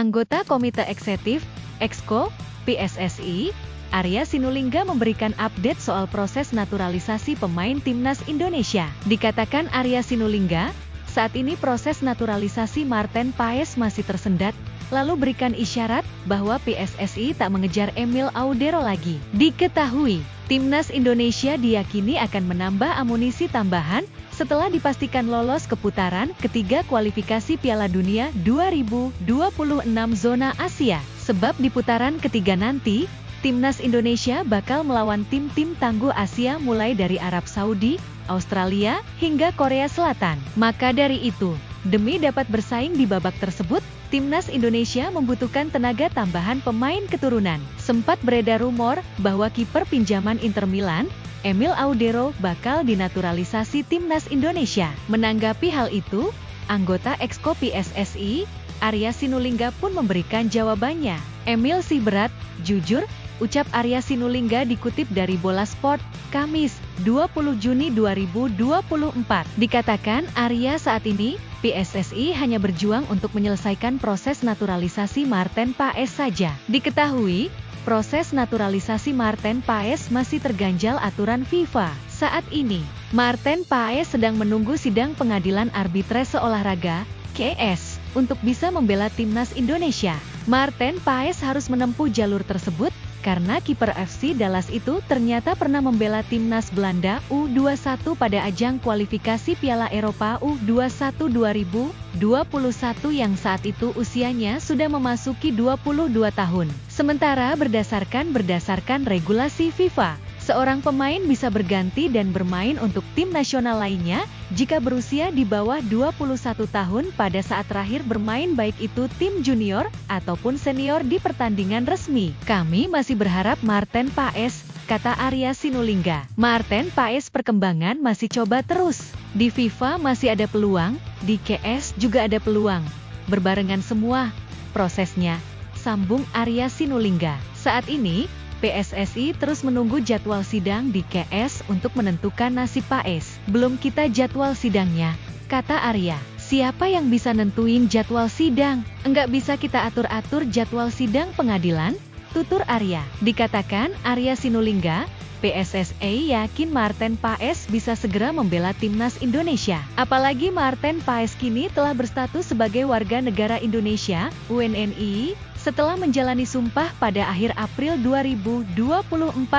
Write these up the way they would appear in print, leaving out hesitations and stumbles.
Anggota Komite Eksekutif, Exco, PSSI, Arya Sinulinga memberikan update soal proses naturalisasi pemain Timnas Indonesia. Dikatakan Arya Sinulinga, saat ini proses naturalisasi Marten Paes masih tersendat, lalu berikan isyarat bahwa PSSI tak mengejar Emil Audero lagi. Diketahui, Timnas Indonesia diyakini akan menambah amunisi tambahan setelah dipastikan lolos ke putaran ketiga kualifikasi Piala Dunia 2026 zona Asia. Sebab di putaran ketiga nanti, Timnas Indonesia bakal melawan tim-tim tangguh Asia mulai dari Arab Saudi, Australia, hingga Korea Selatan. Maka dari itu, demi dapat bersaing di babak tersebut, Timnas Indonesia membutuhkan tenaga tambahan pemain keturunan. Sempat beredar rumor bahwa kiper pinjaman Inter Milan, Emil Audero bakal dinaturalisasi Timnas Indonesia. Menanggapi hal itu, anggota Exco PSSI, Arya Sinulinga pun memberikan jawabannya. Emil sih berat, jujur, ucap Arya Sinulinga dikutip dari Bola Sport, Kamis, 20 Juni 2024. Dikatakan Arya saat ini, PSSI hanya berjuang untuk menyelesaikan proses naturalisasi Marten Paes saja. Diketahui, proses naturalisasi Marten Paes masih terganjal aturan FIFA. Saat ini, Marten Paes sedang menunggu sidang pengadilan arbitrase olahraga, KS, untuk bisa membela Timnas Indonesia. Marten Paes harus menempuh jalur tersebut, karena kiper FC Dallas itu ternyata pernah membela Timnas Belanda U21 pada ajang kualifikasi Piala Eropa U21 2021 yang saat itu usianya sudah memasuki 22 tahun. Sementara berdasarkan regulasi FIFA, seorang pemain bisa berganti dan bermain untuk tim nasional lainnya jika berusia di bawah 21 tahun pada saat terakhir bermain, baik itu tim junior ataupun senior di pertandingan resmi. Kami masih berharap Marten Paes, kata Arya Sinulinga. Marten Paes perkembangan masih coba terus. Di FIFA masih ada peluang, di KS juga ada peluang. Berbarengan semua prosesnya, sambung Arya Sinulinga. Saat ini, PSSI terus menunggu jadwal sidang di KS untuk menentukan nasib Paes. Belum kita jadwal sidangnya, kata Arya. Siapa yang bisa nentuin jadwal sidang? Enggak bisa kita atur-atur jadwal sidang pengadilan, tutur Arya. Dikatakan Arya Sinulinga, PSSI yakin Marten Paes bisa segera membela Timnas Indonesia. Apalagi Marten Paes kini telah berstatus sebagai warga negara Indonesia, UNNI, setelah menjalani sumpah pada akhir April 2024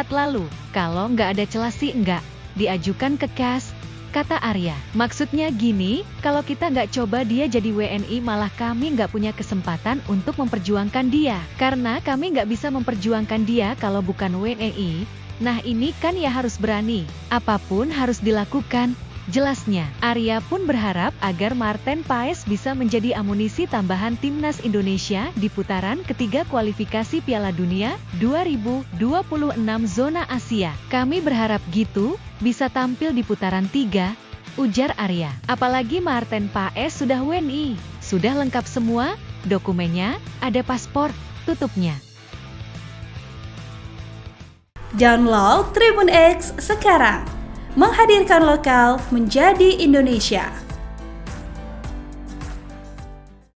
lalu. Kalau nggak ada celah sih enggak diajukan ke KAS, kata Arya. Maksudnya gini, kalau kita nggak coba dia jadi WNI malah kami nggak punya kesempatan untuk memperjuangkan dia. Karena kami nggak bisa memperjuangkan dia kalau bukan WNI. Nah ini kan ya harus berani, apapun harus dilakukan. Jelasnya, Arya pun berharap agar Marten Paes bisa menjadi amunisi tambahan Timnas Indonesia di putaran ketiga kualifikasi Piala Dunia 2026 zona Asia. Kami berharap gitu, bisa tampil di putaran 3, ujar Arya. Apalagi Marten Paes sudah WNI, sudah lengkap semua, dokumennya, ada paspor, tutupnya. Download Tribun X sekarang. Menghadirkan lokal menjadi Indonesia.